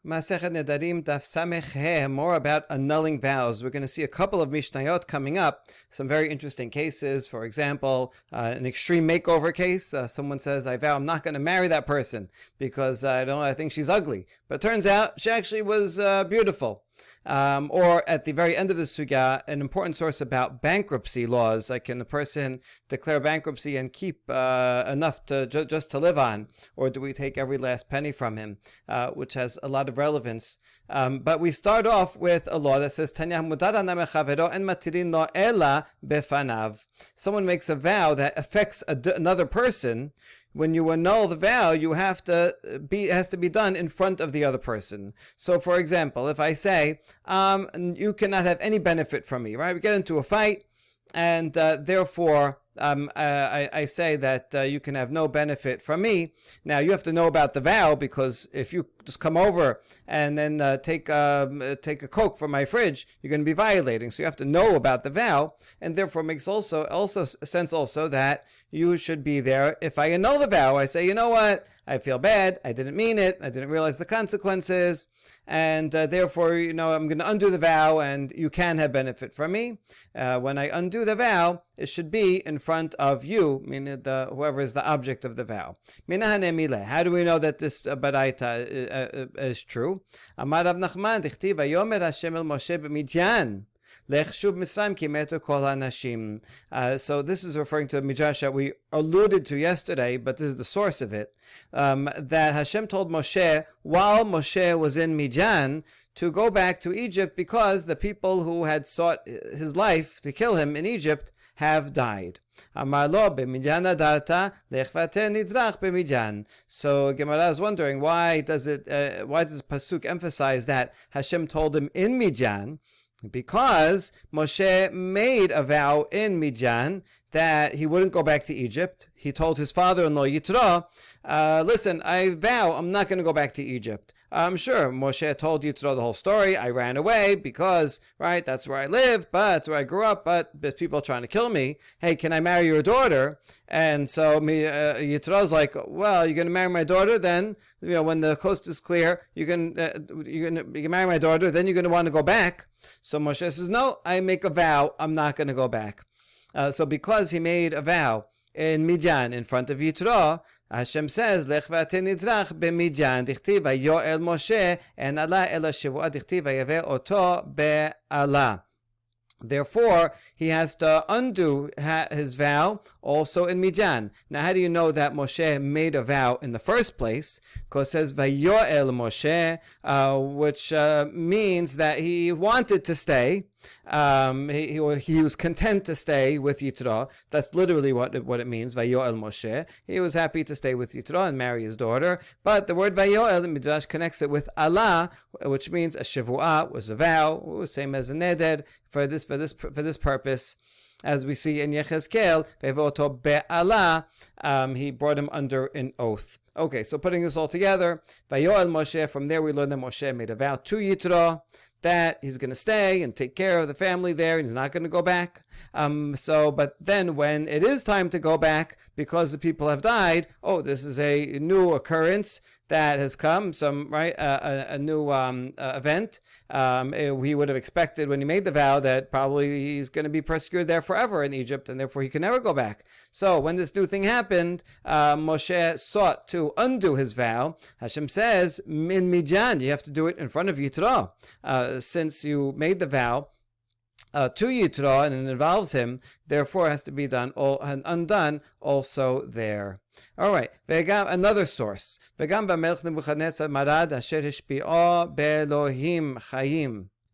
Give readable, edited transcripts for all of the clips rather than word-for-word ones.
Masechet Nedarim Daf Samech He, more about annulling vows. We're going to see a couple of Mishnayot coming up, some very interesting cases. For example, an extreme makeover case. Someone says, I vow I'm not going to marry that person because I think she's ugly. But it turns out she actually was beautiful. Or at the very end of the sugya, an important source about bankruptcy laws, like can a person declare bankruptcy and keep enough to just to live on, or do we take every last penny from him, which has a lot of relevance. But we start off with a law that says Tanya mudara na mechavero en matirin lo ela befanav. Someone makes a vow that affects another person. When you annul the vow, it has to be done in front of the other person. So, for example, if I say, you cannot have any benefit from me, right? We get into a fight, and therefore, I say that you can have no benefit from me. Now, you have to know about the vow, because if you just come over and then take a Coke from my fridge, you're going to be violating. So you have to know about the vow, and therefore makes also sense also that you should be there. If I annul the vow, I say, you know what? I feel bad. I didn't mean it. I didn't realize the consequences. And therefore, I'm going to undo the vow, and you can have benefit from me. When I undo the vow, it should be in front of you, meaning whoever is the object of the vow. How do we know that this baraita is true? Amar Rav Nachman, dichtiv Yomer Hashem el Moshe b'Midyan. So this is referring to a midrash that we alluded to yesterday, but this is the source of it, that Hashem told Moshe, while Moshe was in Midyan, to go back to Egypt because the people who had sought his life to kill him in Egypt have died. So Gemara is wondering, why does Pasuk emphasize that Hashem told him in Midyan? Because Moshe made a vow in Midyan that he wouldn't go back to Egypt. He told his father-in-law Yitro, listen, I vow I'm not going to go back to Egypt. I'm sure Moshe told Yitro the whole story. I ran away because, right, that's where I live, but that's where I grew up, but there's people trying to kill me. Hey, can I marry your daughter? And so Yitro's like, well, you're going to marry my daughter, then, when the coast is clear, you can marry my daughter, then you're going to want to go back. So Moshe says, no, I make a vow, I'm not going to go back. So because he made a vow in Midyan in front of Yitro, Hashem says, Lech v'ateh nidrach b'Midyan, dichtiv vayoel Moshe, en Allah ela Shevuah, dichtiv vayaveh oto be'Allah. Therefore, he has to undo his vow also in Midyan. Now, how do you know that Moshe made a vow in the first place? Because it says, Vayoel Moshe, which means that he wanted to stay. He was content to stay with Yitro. That's literally what it means, Vayoel Moshe. He was happy to stay with Yitro and marry his daughter. But the word Vayoel, the Midrash connects it with Allah, which means a Shevuah was a vow, same as a Neder, for this purpose. As we see in Yechezkel, Ve'voto be'Allah, he brought him under an oath. Okay, so putting this all together, Vayoel Moshe, from there we learn that Moshe made a vow to Yitro that he's going to stay and take care of the family there, and he's not going to go back. But then when it is time to go back, because the people have died, this is a new occurrence that has come, a new event. He would have expected when he made the vow that probably he's going to be persecuted there forever in Egypt, and therefore he can never go back. So when this new thing happened, Moshe sought to undo his vow. Hashem says, in Midyan, you have to do it in front of Yitro. Since you made the vow to Yitro and it involves him, therefore it has to be done and undone also there. All right, another source.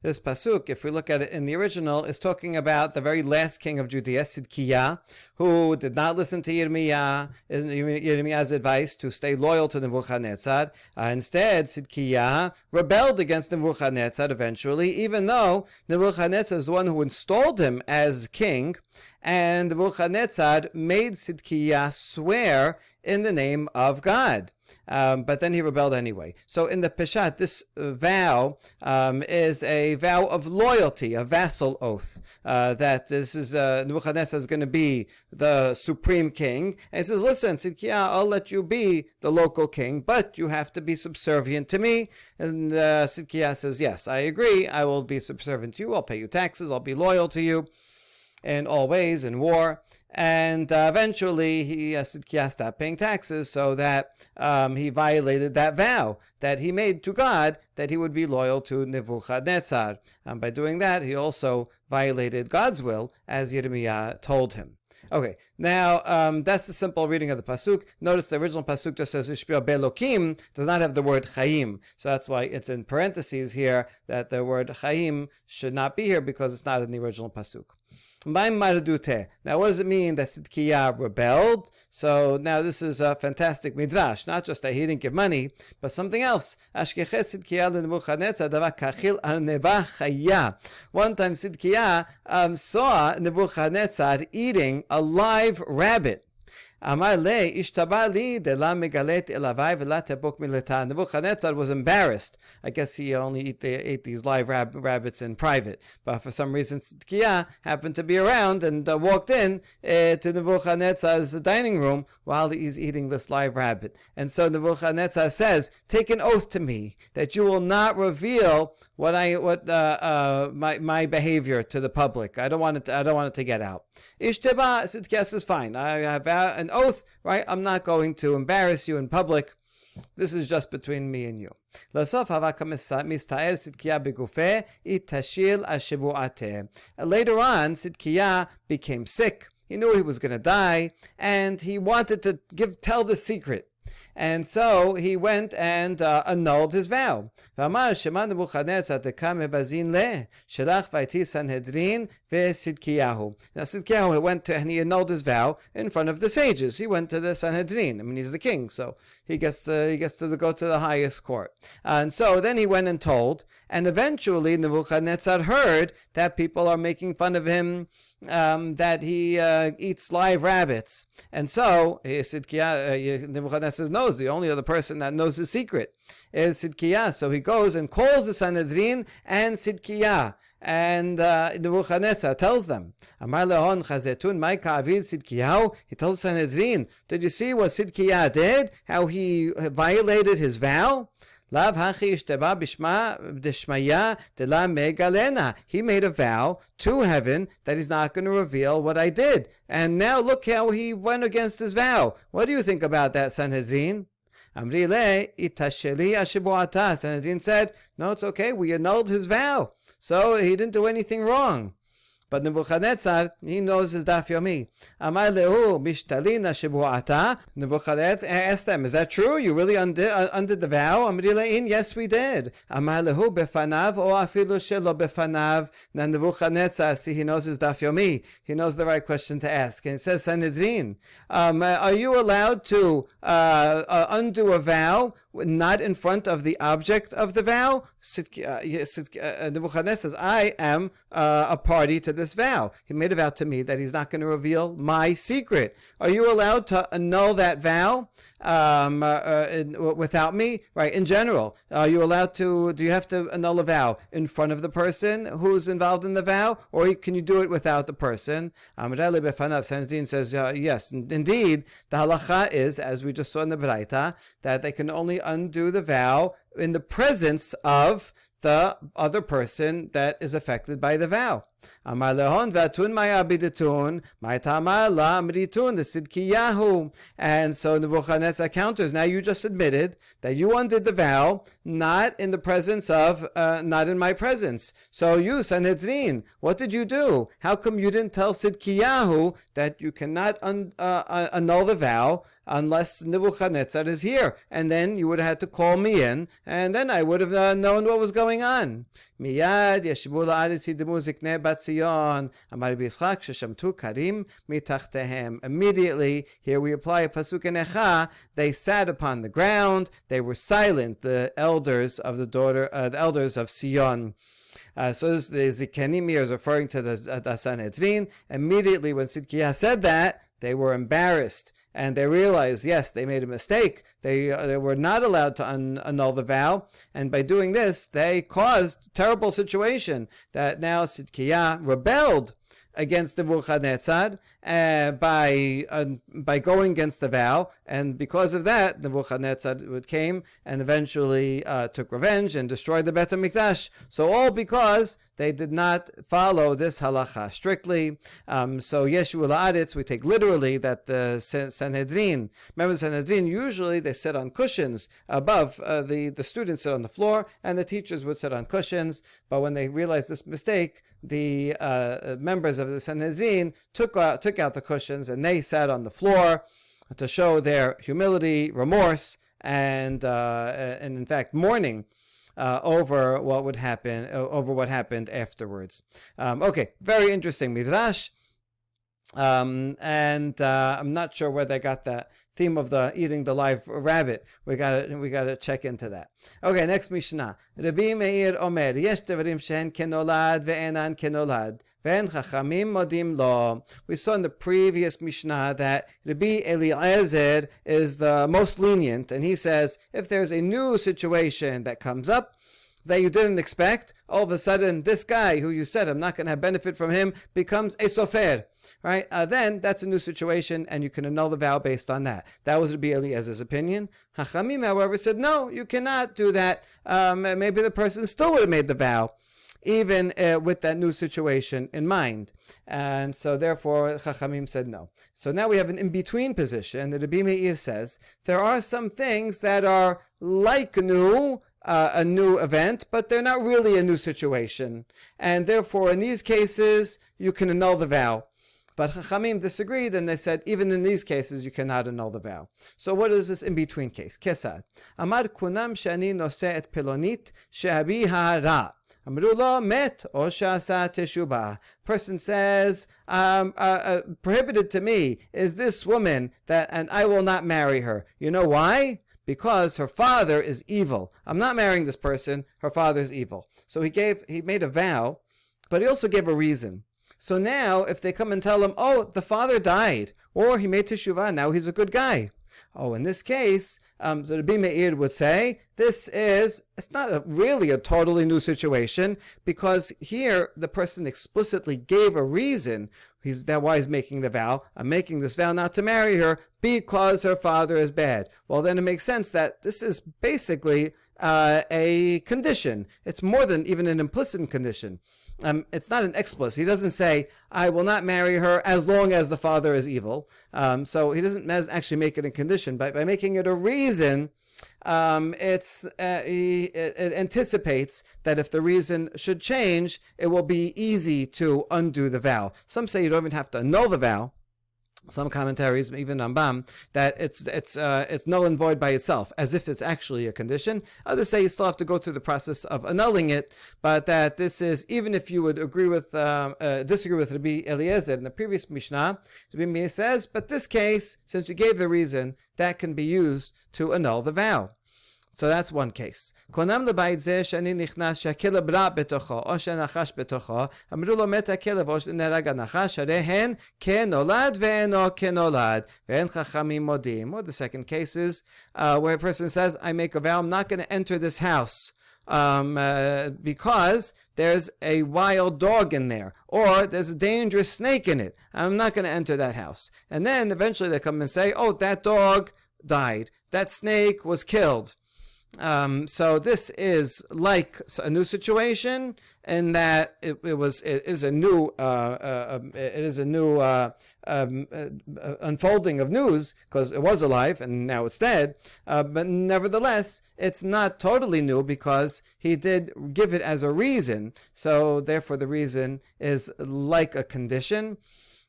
This pasuk, if we look at it in the original, is talking about the very last king of Judea, Sidkiah, who did not listen to Yirmiyah's advice to stay loyal to Nebuchadnezzar. Instead, Sidkiah rebelled against Nebuchadnezzar eventually, even though Nebuchadnezzar is the one who installed him as king, and Nebuchadnezzar made Sidkiah swear in the name of God. but then he rebelled anyway. So in the Peshat, this vow is a vow of loyalty, a vassal oath, that this is Nebuchadnezzar is going to be the supreme king. And he says, listen, Sidkiah, I'll let you be the local king, but you have to be subservient to me. And Sidkiah says, yes, I agree. I will be subservient to you. I'll pay you taxes. I'll be loyal to you in all ways in war. And eventually, Sidkiah stopped paying taxes, so that he violated that vow that he made to God that he would be loyal to Nebuchadnezzar. By doing that, he also violated God's will, as Yirmiyah told him. Okay, now that's the simple reading of the pasuk. Notice the original pasuk just says Ishbio Belokim, does not have the word Chaim, so that's why it's in parentheses here that the word Chaim should not be here because it's not in the original pasuk. Now, what does it mean that Sidkiah rebelled? So now this is a fantastic midrash, not just that he didn't give money, but something else. One time saw Nebuchadnezzar eating a live rabbit. Nebuchadnezzar was embarrassed. I guess he only ate these live rabbits in private. But for some reason, Sidkiah happened to be around and walked in to Nebuchadnezzar's dining room while he's eating this live rabbit. And so Nebuchadnezzar says, take an oath to me that you will not reveal my behavior to the public. I don't want it to get out. Sidkiah says, fine. I have an oath, right? I'm not going to embarrass you in public. This is just between me and you. Later on, Sidkiah became sick. He knew he was going to die, and he wanted to tell the secret. And so he went and annulled his vow. Now Sidkiah went and he annulled his vow in front of the sages. He went to the Sanhedrin. I mean, he's the king, so he gets to go to the highest court. And so then he went and told, and eventually Nebuchadnezzar heard that people are making fun of him, that he eats live rabbits. And so Nebuchadnezzar knows the only other person that knows his secret is Sidkiah. So he goes and calls the Sanhedrin and Sidkiah. And Nebuchadnezzar tells them, he tells Sanhedrin, did you see what Sidkiah did? How he violated his vow? He made a vow to heaven that he's not going to reveal what I did. And now look how he went against his vow. What do you think about that, Sanhedrin? Sanhedrin said, no, it's okay. We annulled his vow. So he didn't do anything wrong. But Nebuchadnezzar, he knows his Daf Yomi. Nebuchadnezzar asked them, is that true? You really undid the vow? Yes, we did. Now Nebuchadnezzar, see, he knows his Daf Yomi. He knows the right question to ask. And it says, Sanhedrin, are you allowed to undo a vow not in front of the object of the vow? Nebuchadnezzar says, I am a party to this vow. He made a vow to me that he's not going to reveal my secret. Are you allowed to annul that vow without me? Right, in general, are you allowed to, do you have to annul a vow in front of the person who's involved in the vow, or can you do it without the person? Sanhedrin says, yes, indeed, the halacha is, as we just saw in the Baraita, that they can only undo the vow in the presence of the other person that is affected by the vow. And so Nebuchadnezzar counters, now you just admitted that you undid the vow, not in the presence of, not in my presence. So you, Sanhedrin, what did you do? How come you didn't tell Sidkiyahu that you cannot annul the vow unless Nebuchadnezzar is here? And then you would have had to call me in, and then I would have known what was going on. Miyad yeshbu la'aris hidemu ziknei bat Zion, amar b'Yitzchak sheshamtu karim mitachtehem. Immediately, here we apply a pasuk in Echa, they sat upon the ground, they were silent, the elders of the elders of Sion. So the Zikanim here is referring to the Sanhedrin. Immediately when Sidkiah said that, they were embarrassed. and they realize, yes, they made a mistake. They were not allowed to annul the vow, and by doing this, they caused a terrible situation that now Sidkiah rebelled against Nebuchadnezzar by going against the vow, and because of that, Nebuchadnezzar came and eventually took revenge and destroyed the Beit HaMikdash. So all because they did not follow this halacha strictly. So Yeshu La'aretz, we take literally that the Sanhedrin, remember the Sanhedrin, usually they sit on cushions above, the students sit on the floor, and the teachers would sit on cushions. But when they realized this mistake, the members of the Sanhedrin took out the cushions and they sat on the floor to show their humility, remorse, and in fact mourning over what happened afterwards. Okay, very interesting midrash. And I'm not sure where they got that theme of the eating the live rabbit. We gotta check into that. Okay, next Mishnah. Rabbi Meir Omer, Yesh devarim shehen kenolad ve'enan kenolad ve'en chachamim modim lo. We saw in the previous Mishnah that Rabbi Eliezer is the most lenient, and he says if there's a new situation that comes up that you didn't expect, all of a sudden this guy who you said I'm not going to have benefit from him becomes a sofer, right? Then that's a new situation and you can annul the vow based on that. That was Rabbi Eliezer's opinion. Hachamim, however, said no, you cannot do that. Maybe the person still would have made the vow even with that new situation in mind. And so therefore Chachamim said no. So now we have an in-between position. Rabbi Meir says there are some things that are like new, a new event, but they're not really a new situation. And therefore, in these cases, you can annul the vow. But Chachamim disagreed, and they said, even in these cases, you cannot annul the vow. So what is this in-between case? Kesad. Amar kunam shani noseh et pelonit shehabi ha'ara. Amru lo met o she'asa teshubah. Person says, prohibited to me is this woman, and I will not marry her. You know why? Because her father is evil. I'm not marrying this person. Her father is evil. So he made a vow, but he also gave a reason. So now, if they come and tell him, oh, the father died, or he made teshuvah, now he's a good guy. Oh, in this case, so Rabbi Meir would say, it's not really a totally new situation, because here the person explicitly gave a reason. That's why he's making the vow. I'm making this vow not to marry her because her father is bad. Well, then it makes sense that this is basically a condition. It's more than even an implicit condition. It's not an explicit. He doesn't say, I will not marry her as long as the father is evil. So he doesn't actually make it a condition. By making it a reason, it anticipates that if the reason should change, it will be easy to undo the vow. Some say you don't even have to annul the vow. Some commentaries, even Rambam, that it's null and void by itself, as if it's actually a condition. Others say you still have to go through the process of annulling it, but that this is, even if you would disagree with Rabbi Eliezer in the previous Mishnah, Rabbi Meir says, but this case, since you gave the reason, that can be used to annul the vow. So that's one case. Konam lebayit zeh shani nichnas she'akelev ra betocho o she'nachash betocho amru lo met hakelev o she'nerag hanachash harei hen kenolad ve'eno kenolad ve'en chachamim modim. Or the second case is where a person says, I make a vow, I'm not going to enter this house because there's a wild dog in there, or there's a dangerous snake in it. I'm not going to enter that house. And then eventually they come and say, oh, that dog died. That snake was killed. So this is like a new situation in that it is a new unfolding of news, because it was alive and now it's dead. But nevertheless, it's not totally new because he did give it as a reason. So therefore, the reason is like a condition.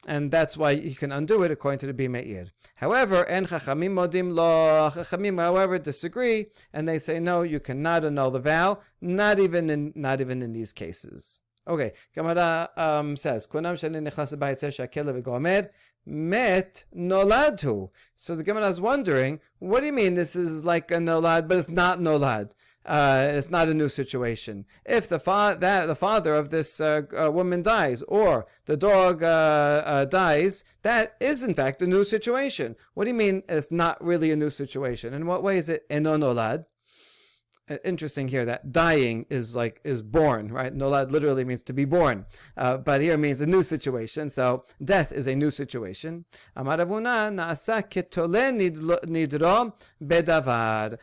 And that's why you can undo it according to the Rabbi Meir. However, en chachamim modim lo. Chachamim, however, disagree, and they say no, you cannot annul the vow, not even in these cases. Okay, Gemara says, "Konam sheni nechlas b'bayit zeh she'akelev v'gomer met noladhu." So the Gemara is wondering, what do you mean this is like a nolad, but it's not nolad? it's not a new situation. If the father of this woman dies, or the dog dies, that is in fact a new situation. What do you mean it's not really a new situation? In what way is it eno nolad? Interesting here that dying is born, right? Nolad literally means to be born, but here means a new situation. So death is a new situation. Amar Ravuna naasa ketole nidro bedavar.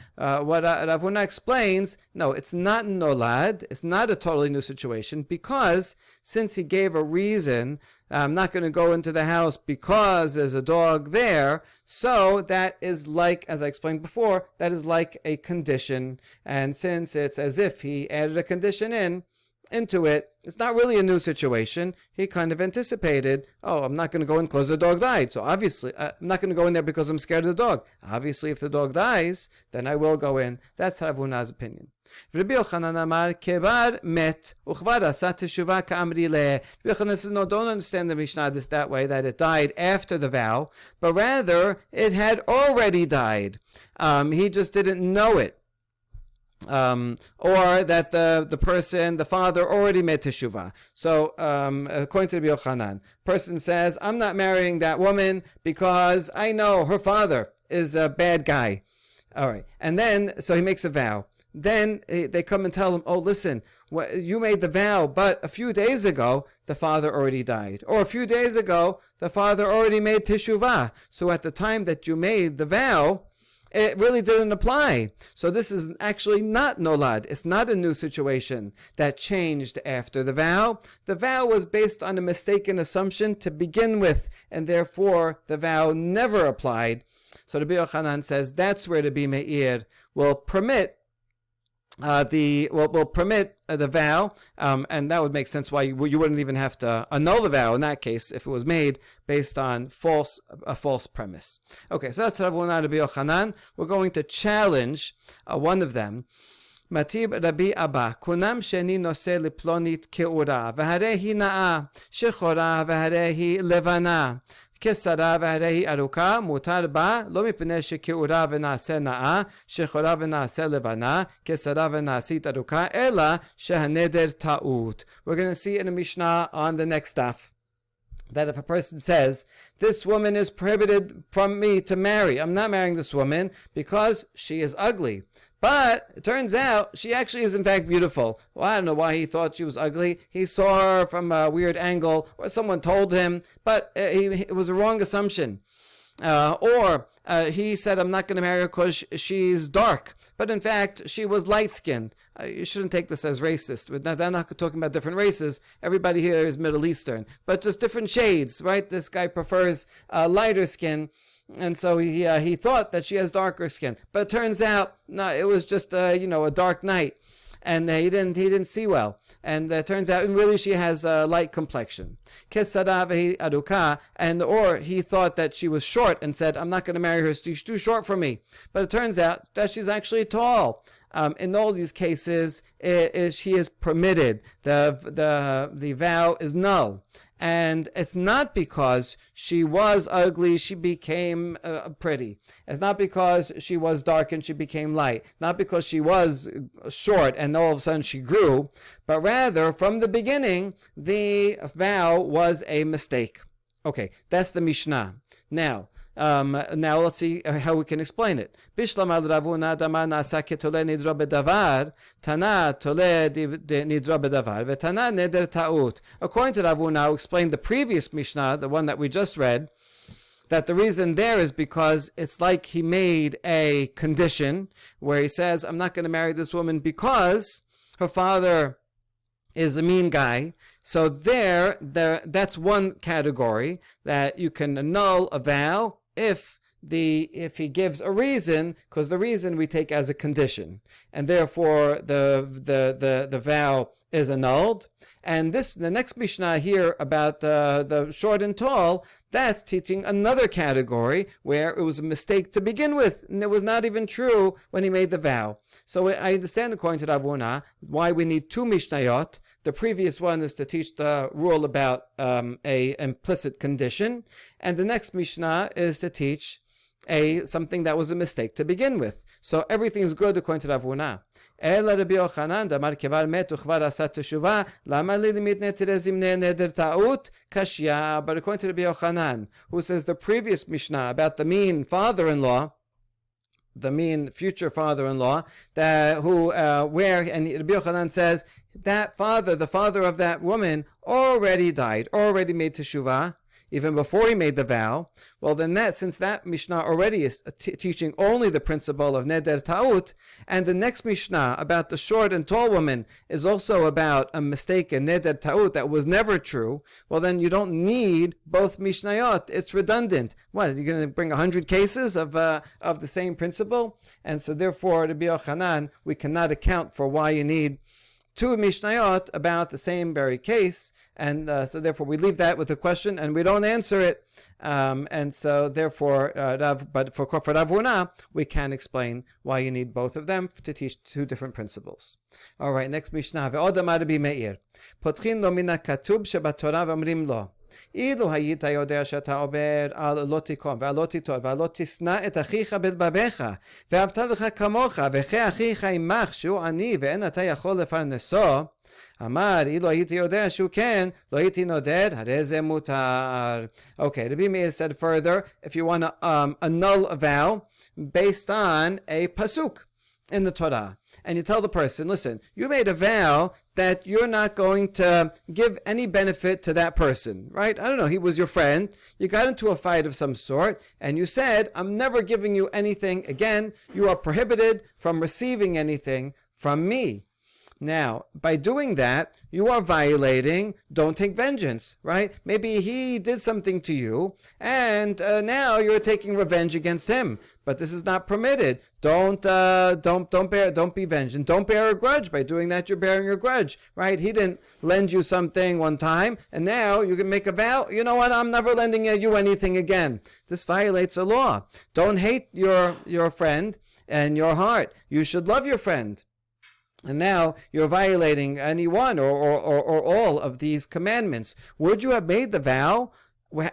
What Ravuna explains, no, it's not nolad. It's not a totally new situation, because since he gave a reason, I'm not going to go into the house because there's a dog there. So that is like, as I explained before, that is like a condition. And since it's as if he added a condition into it, it's not really a new situation. He kind of anticipated, oh, I'm not going to go in because the dog died. So obviously, I'm not going to go in there because I'm scared of the dog. Obviously, if the dog dies, then I will go in. That's Ravuna's opinion. Rabbi Yochanan Amar kebar met uchvar asa teshuvah ka'amri le. Rabbi Yochanan says, no, don't understand the Mishnah that way, that it died after the vow, but rather it had already died. He just didn't know it. Or that the father already made teshuvah. So, according to Rabbi Yochanan, person says, I'm not marrying that woman because I know her father is a bad guy. All right. And then, so he makes a vow. Then they come and tell him, oh, listen, you made the vow, but a few days ago, the father already died. Or a few days ago, the father already made teshuvah. So at the time that you made the vow, it really didn't apply. So this is actually not nolad. It's not a new situation that changed after the vow. The vow was based on a mistaken assumption to begin with, and therefore the vow never applied. So Rabbi Yochanan says that's where the Meir will permit will permit the vow, and that would make sense why you wouldn't even have to annul the vow in that case if it was made based on a false premise. Okay, so that's Ravuna Rabbi Yochanan. We're going to challenge one of them. Matib Rabbi Abba, kunam sheni nose liplonit keura, v'harehi na'a, shechora v'harehi levana. כשרה והרי ארוכה מותר בה לא מפני שכעורה ונעשה נאה שחורה ונעשה לבנה כשרה ונעשית ארוכה אלא שהנדר טעות. We're going to see in a Mishnah on the next daf that if a person says, this woman is prohibited from me to marry, I'm not marrying this woman because she is ugly. But it turns out she actually is in fact beautiful. Well, I don't know why he thought she was ugly. He saw her from a weird angle, or someone told him, but it was a wrong assumption. Or he said, I'm not going to marry her because she's dark. But in fact, she was light-skinned. You shouldn't take this as racist. They're not talking about different races. Everybody here is Middle Eastern. But just different shades, right? This guy prefers lighter skin. And so he thought that she has darker skin. But it turns out, no, it was just, a dark night. And he didn't see well. And it turns out, really, she has a light complexion. And or he thought that she was short and said, I'm not going to marry her, she's too short for me. But it turns out that she's actually tall. In all these cases, she is permitted. The vow is null. And it's not because she was ugly, she became pretty. It's not because she was dark and she became light. Not because she was short and all of a sudden she grew. But rather, from the beginning, the vow was a mistake. Okay, that's the Mishnah. Now let's see how we can explain it. Bishlam al Ravuna damar nasa ketole nidro bedavar, Tana tole nidro bedavar, v'Tana neder ta'ut. According to Ravuna, who explained the previous Mishnah, the one that we just read, that the reason there is because it's like he made a condition where he says, I'm not going to marry this woman because her father is a mean guy. So that's one category that you can annul a vow if he gives a reason, because the reason we take as a condition, and therefore the vow is annulled. And the next Mishnah here about the short and tall, that's teaching another category where it was a mistake to begin with, and it was not even true when he made the vow. So I understand, according to Ravuna, why we need two Mishnayot. The previous one is to teach the rule about a implicit condition, and the next Mishnah is to teach something that was a mistake to begin with. So everything is good according to Rav Huna. But according to Rabbi Yochanan, who says the previous Mishnah about the mean father-in-law, the mean future father-in-law, and Rabbi Yochanan says that father, the father of that woman, already died, already made teshuvah, even before he made the vow. Well, then since that Mishnah already is teaching only the principle of neder ta'ut, and the next Mishnah about the short and tall woman is also about a mistake in neder ta'ut that was never true, well, then you don't need both Mishnayot. It's redundant. What, you're going to bring 100 cases of the same principle? And so therefore, Rabbi Yochanan, we cannot account for why you need two Mishnayot about the same very case, and so therefore we leave that with a question and we don't answer it. And so therefore, but for Rav Huna, we can explain why you need both of them to teach two different principles. All right, next Mishnah. Ve'od amar Rabbi Meir, potchin lo min hakatub shebatorah v'omrim lo. אילו היית יודע שאתה עובר על לא תיקום ועל לא תיטול ועל לא תשנא את אחיך בלבביך ואהבת לך כמוך וכי אחיך עמך שהוא עני ואין אתה יכול לפרנסו, אמר אילו הייתי יודע שהוא כן לא הייתי נודר, הרי זה מותר. Okay, Rabbi Meir said further, if you want to annul a vow based on a pasuk in the Torah, and you tell the person, listen, you made a vow that you're not going to give any benefit to that person, right? I don't know, he was your friend, you got into a fight of some sort, and you said, I'm never giving you anything again, you are prohibited from receiving anything from me. Now, by doing that, you are violating don't take vengeance, right? Maybe he did something to you, and now you're taking revenge against him. But this is not permitted. Don't be vengeance. Don't bear a grudge. By doing that, you're bearing a grudge, right? He didn't lend you something one time, and now you can make a vow. You know what? I'm never lending you anything again. This violates a law. Don't hate your friend and your heart. You should love your friend. And now you're violating any one or all of these commandments. Would you have made the vow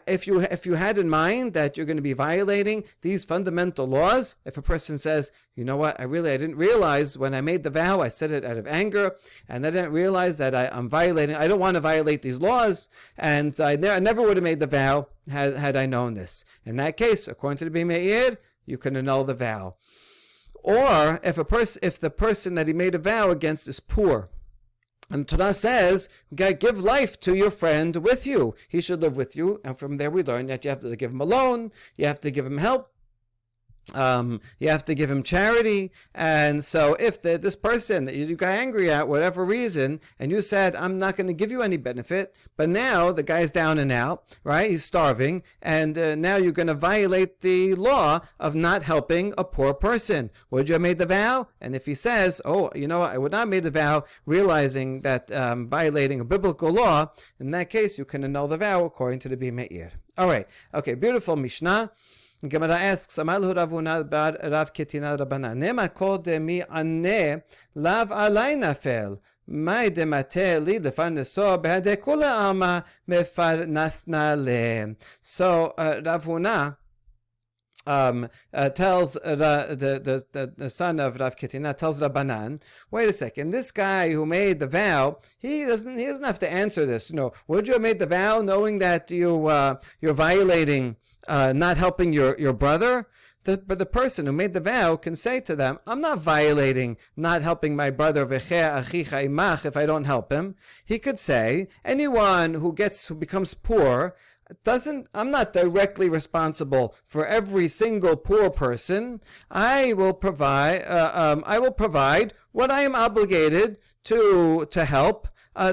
if you had in mind that you're going to be violating these fundamental laws? If a person says, you know what, I didn't realize when I made the vow, I said it out of anger, and I didn't realize that I'm violating, I don't want to violate these laws, and I never would have made the vow had I known this. In that case, according to the Rabbi Meir, you can annul the vow. Or if the person that he made a vow against is poor, and Torah says, give life to your friend with you. He should live with you. And from there we learn that you have to give him a loan, you have to give him help, you have to give him charity. And so if this person that you got angry at, whatever reason, and you said, I'm not going to give you any benefit, but now the guy's down and out, right? He's starving, and now you're going to violate the law of not helping a poor person. Would you have made the vow? And if he says, oh, you know what, I would not have made the vow, realizing that violating a biblical law, in that case, you can annul the vow according to the Rabbi Meir. All right. Okay, beautiful Mishnah. Gemara asks, Amalhu Rav Huna bar Rav Ketina Rabbanan, Nema kodemi ane lav alay nafel, mai demate li lefarneso behade kula alma mefarnasna le. So Rav Huna tells the son of Rav Ketina, tells Rabbanan, wait a second, this guy who made the vow, he doesn't have to answer this. You know, would you have made the vow knowing that you're violating not helping your brother? But the person who made the vow can say to them, I'm not violating not helping my brother if I don't help him. He could say, anyone who becomes poor, I'm not directly responsible for every single poor person. I will provide what I am obligated to help,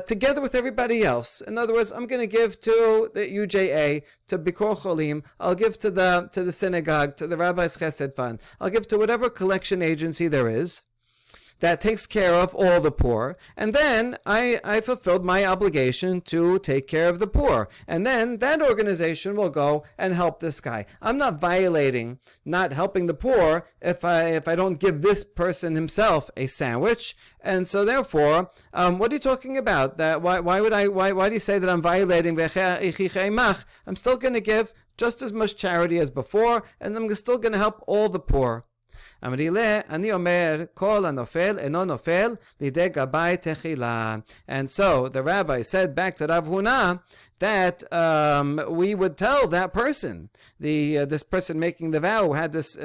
together with everybody else. In other words, I'm going to give to the UJA, to Bikor Cholim, I'll give to the synagogue, to the Rabbi's Chesed Fund, I'll give to whatever collection agency there is. that takes care of all the poor, and then I fulfilled my obligation to take care of the poor, and then that organization will go and help this guy. I'm not violating not helping the poor if I don't give this person himself a sandwich. And so therefore, what are you talking about? That why do you say that I'm violating? I'm still going to give just as much charity as before, and I'm still going to help all the poor. And so the rabbi said back to Rav Huna that we would tell that person, this person making the vow, who had this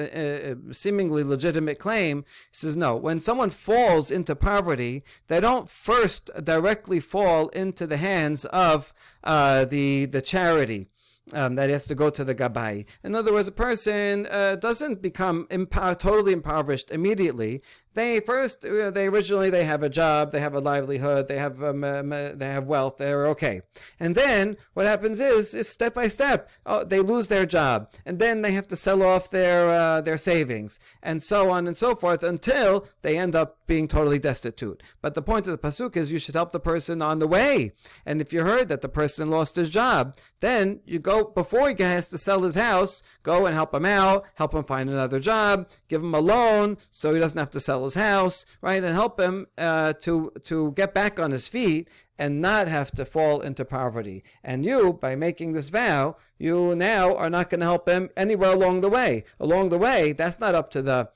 seemingly legitimate claim, he says, no, when someone falls into poverty, they don't first directly fall into the hands of the charity. That has to go to the gabai. In other words, a person doesn't become totally impoverished immediately. They originally have a job, they have a livelihood, they have wealth, they're okay. And then what happens is step by step, they lose their job, and then they have to sell off their savings, and so on and so forth until they end up being totally destitute. But the point of the pasuk is you should help the person on the way. And if you heard that the person lost his job, then you go, before he has to sell his house, go and help him out, help him find another job, give him a loan so he doesn't have to sell his house, right, and help him to get back on his feet and not have to fall into poverty. And you, by making this vow, you now are not going to help him anywhere along the way. Along the way, that's not up to the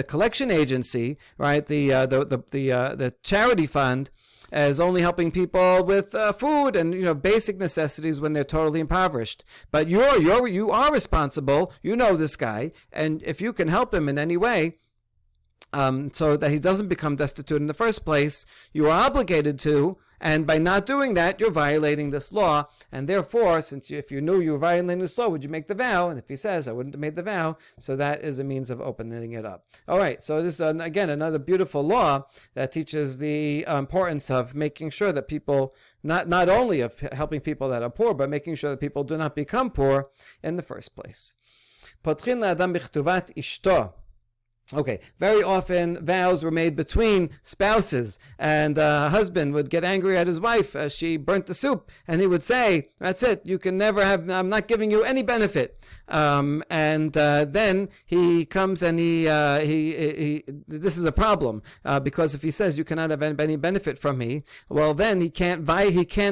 collection agency, right? The charity fund is only helping people with food and basic necessities when they're totally impoverished. But you are responsible. You know this guy, and if you can help him in any way, so that he doesn't become destitute in the first place, you are obligated to. And by not doing that, you're violating this law. And therefore, if you knew you were violating this law, would you make the vow? And if he says, I wouldn't have made the vow, so that is a means of opening it up. All right, so this is, again, another beautiful law that teaches the importance of making sure that people, not only of helping people that are poor, but making sure that people do not become poor in the first place. Potchin la'adam b'chtuvat ishto. Okay, very often vows were made between spouses, and a husband would get angry at his wife as she burnt the soup, and he would say, that's it, you can never have, I'm not giving you any benefit. Then he comes and he this is a problem, because if he says you cannot have any benefit from me, well then he can't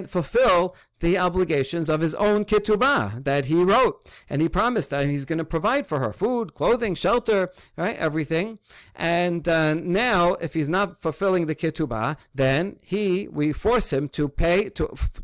fulfill the obligations of his own ketubah that he wrote, and he promised that he's going to provide for her food, clothing, shelter, right, everything. And now, if he's not fulfilling the ketubah, then we force him to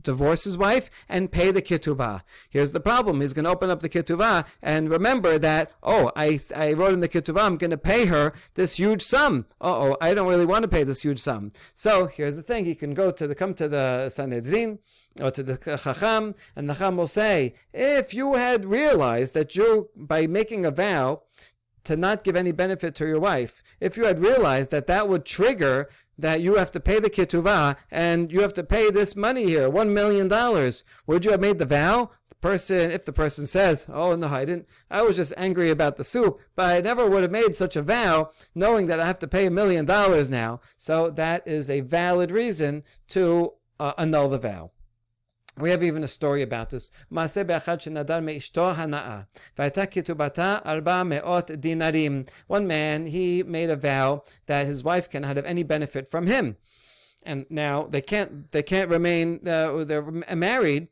divorce his wife and pay the ketubah. Here's the problem: he's going to open up the ketubah and remember that, I wrote in the ketubah I'm going to pay her this huge sum. I don't really want to pay this huge sum. So here's the thing: he can come to the Sanhedrin or to the Chacham, and the Chacham will say, if you had realized that by making a vow to not give any benefit to your wife, if you had realized that would trigger that you have to pay the ketubah, and you have to pay this money here, $1 million, would you have made the vow? If the person says, oh no, I didn't, I was just angry about the soup, but I never would have made such a vow knowing that I have to pay $1 million now. So that is a valid reason to annul the vow. We have even a story about this. One man, he made a vow that his wife cannot have any benefit from him, and now they can't remain they're married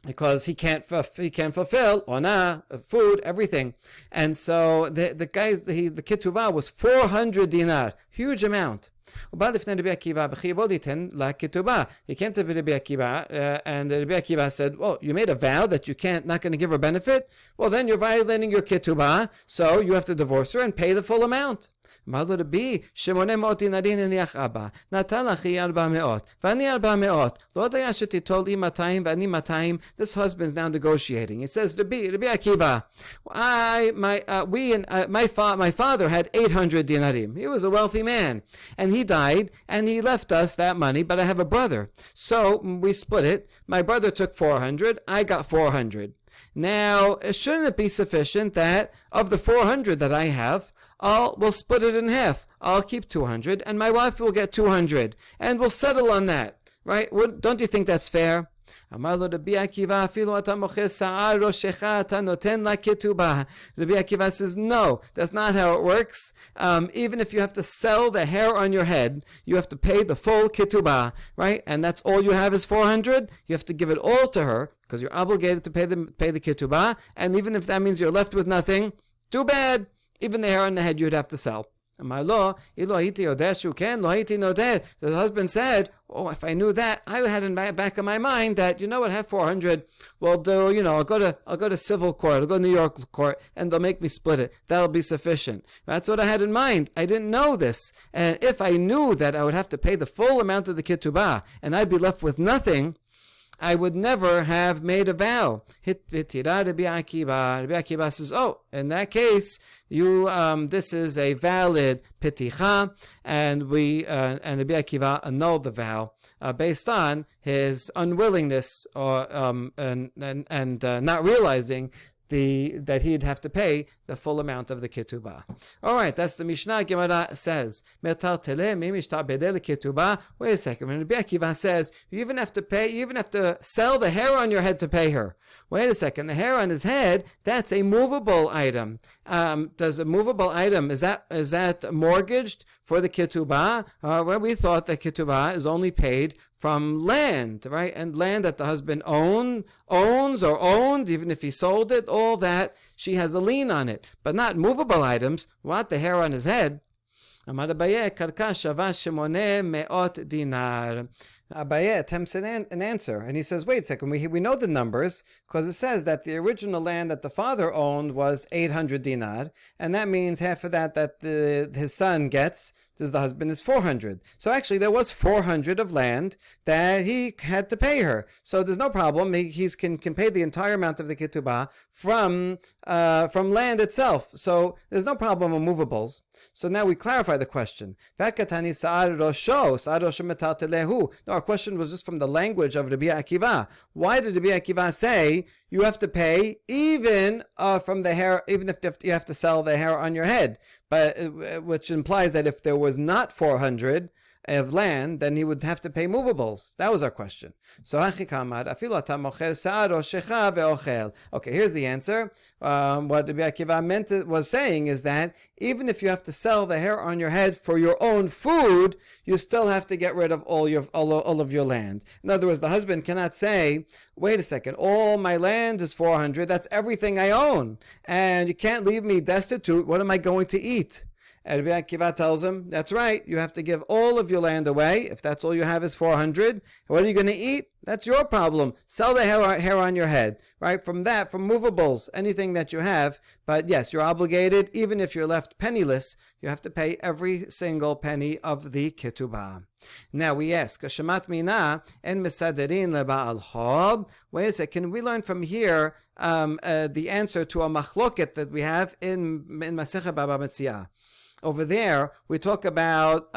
because he can't fulfill food, everything. And so the ketubah was 400 dinar, huge amount. He came to Rabbi Akiva, and Rabbi Akiva said, well, you made a vow that not going to give her benefit? Well, then you're violating your ketubah, so you have to divorce her and pay the full amount. This husband's now negotiating. He says, Rabbi Akiva, my father had 800 dinarim. He was a wealthy man, and he died, and he left us that money, but I have a brother. So we split it. My brother took 400, I got 400. Now, shouldn't it be sufficient that of the 400 that I have, we'll split it in half. I'll keep 200 and my wife will get 200 and we'll settle on that, right? Don't you think that's fair? Rabbi Akiva says, no, that's not how it works. Even if you have to sell the hair on your head, you have to pay the full ketubah, right? And that's all you have is 400. You have to give it all to her because you're obligated to pay the ketubah. And even if that means you're left with nothing, too bad. Even the hair on the head you'd have to sell. The husband said, oh, if I knew that, I had in the back of my mind that, you know what, have 400. Well, I'll go to civil court, I'll go to New York court, and they'll make me split it. That'll be sufficient. That's what I had in mind. I didn't know this. And if I knew that I would have to pay the full amount of the ketubah, and I'd be left with nothing, I would never have made a vow. Rabbi Akiva says, oh, in that case, this is a valid piticha, and Rabbi Akiva annulled the vow based on his unwillingness or and not realizing that he'd have to pay the full amount of the ketubah. All right, that's the Mishnah. Gemara says, wait a second. When Rabbi Akiva says, you even have to sell the hair on your head to pay her. Wait a second. The hair on his head, that's a movable item. Does a movable item, is that mortgaged for the ketubah? Well, we thought that ketubah is only paid from land, right? And land that the husband owns or owned, even if he sold it, all that, she has a lien on it. But not movable items. What? The hair on his head? Abaye attempts an answer, and he says, wait a second, we know the numbers, because it says that the original land that the father owned was 800 dinar, and that means half of that his son gets, the husband, is 400. So actually there was 400 of land that he had to pay her. So there's no problem. He can pay the entire amount of the ketubah from land itself. So there's no problem with movables. So now we clarify the question. No, our question was just from the language of Rabbi Akiva. Why did Rabbi Akiva say you have to pay even from the hair, even if you have to sell the hair on your head? But which implies that if there was not 400 of land, then he would have to pay movables. That was our question. So, okay, here's the answer. What Rabbi Akiva was saying is that even if you have to sell the hair on your head for your own food, you still have to get rid of all of your land. In other words, the husband cannot say, wait a second, all my land is 400, that's everything I own, and you can't leave me destitute, what am I going to eat? And Rabbi Akiva tells him, that's right, you have to give all of your land away. If that's all you have is 400, what are you going to eat? That's your problem. Sell the hair on your head, right? From movables, anything that you have. But yes, you're obligated, even if you're left penniless, you have to pay every single penny of the ketubah. Now we ask, Shamat mina en mesaderin leba'al chob. Wait a second, can we learn from here the answer to a machloket that we have in Masechet Baba Metzia? Over there, we talk about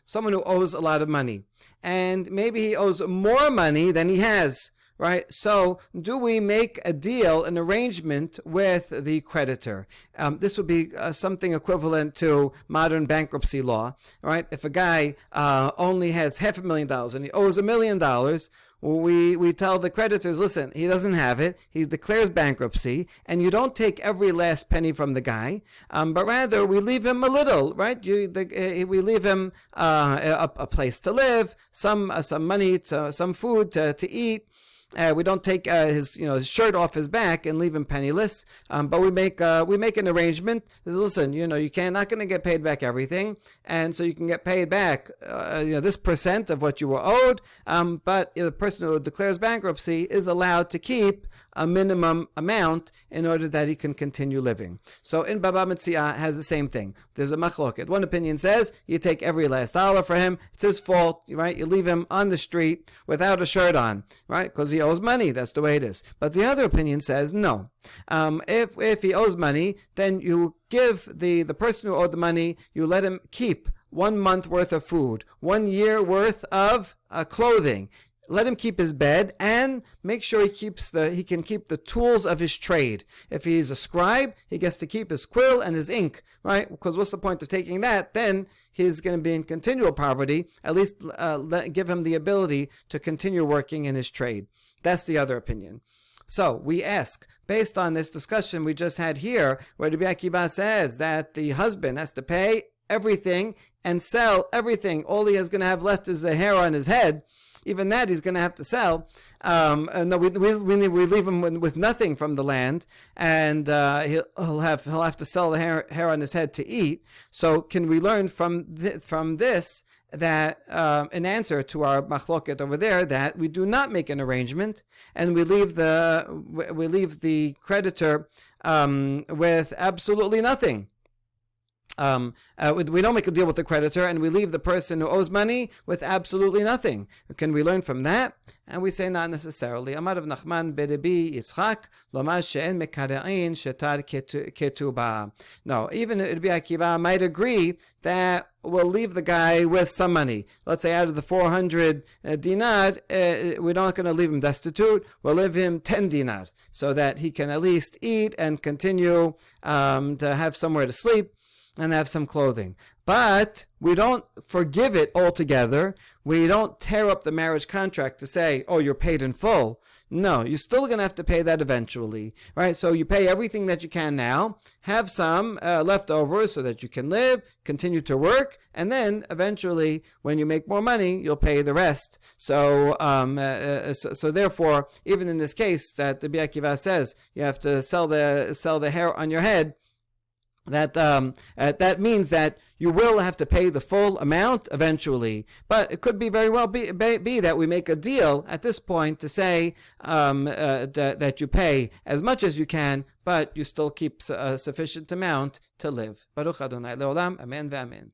someone who owes a lot of money. And maybe he owes more money than he has, right? So do we make a deal, an arrangement with the creditor? This would be something equivalent to modern bankruptcy law, right? If a guy only has $500,000 and he owes $1 million, we tell the creditors, listen, he doesn't have it, he declares bankruptcy, and you don't take every last penny from the guy, but rather we leave him a little, right? We leave him a place to live, some money, some food to eat. We don't take his shirt off his back and leave him penniless, but we make an arrangement. Listen, you're not going to get paid back everything, and so you can get paid back this percent of what you were owed. But the person who declares bankruptcy is allowed to keep a minimum amount in order that he can continue living. So in Baba Metzia has the same thing. There's a machloket. One opinion says you take every last dollar for him. It's his fault, right? You leave him on the street without a shirt on, right? Because he owes money. That's the way it is. But the other opinion says no. If he owes money, then you give the person who owed the money, you let him keep 1 month worth of food, 1 year worth of clothing. let him keep his bed and make sure he can keep the tools of his trade. If he's a scribe, he gets to keep his quill and his ink, right? Because what's the point of taking that? Then he's going to be in continual poverty. At least give him the ability to continue working in his trade. That's the other opinion. So we ask, based on this discussion we just had here, where Rabbi Akiva says that the husband has to pay everything and sell everything. All he is going to have left is the hair on his head. Even that he's going to have to sell. No, we leave him with nothing from the land, and he'll have to sell the hair on his head to eat. So can we learn from this that an answer to our machloket over there, that we do not make an arrangement and we leave the creditor with absolutely nothing. We don't make a deal with the creditor and we leave the person who owes money with absolutely nothing. Can we learn from that? And we say not necessarily. Amar Rav Nachman berebi Yitzchak lomar she'en mekarein shetar ketubah. No, even Rabbi Akiva might agree that we'll leave the guy with some money. Let's say out of the 400 dinar, we're not going to leave him destitute. We'll leave him 10 dinar so that he can at least eat and continue to have somewhere to sleep and have some clothing. But we don't forgive it altogether. We don't tear up the marriage contract to say, oh, you're paid in full. No, you're still going to have to pay that eventually, right? So you pay everything that you can now, have some left over so that you can live, continue to work, and then eventually, when you make more money, you'll pay the rest. So therefore, even in this case that the Rabbi Akiva says you have to sell the hair on your head, that means that you will have to pay the full amount eventually. But it could be very well be that we make a deal at this point to say that you pay as much as you can, but you still keep a sufficient amount to live. Baruch Adonai Leolam. Amen ve'amen.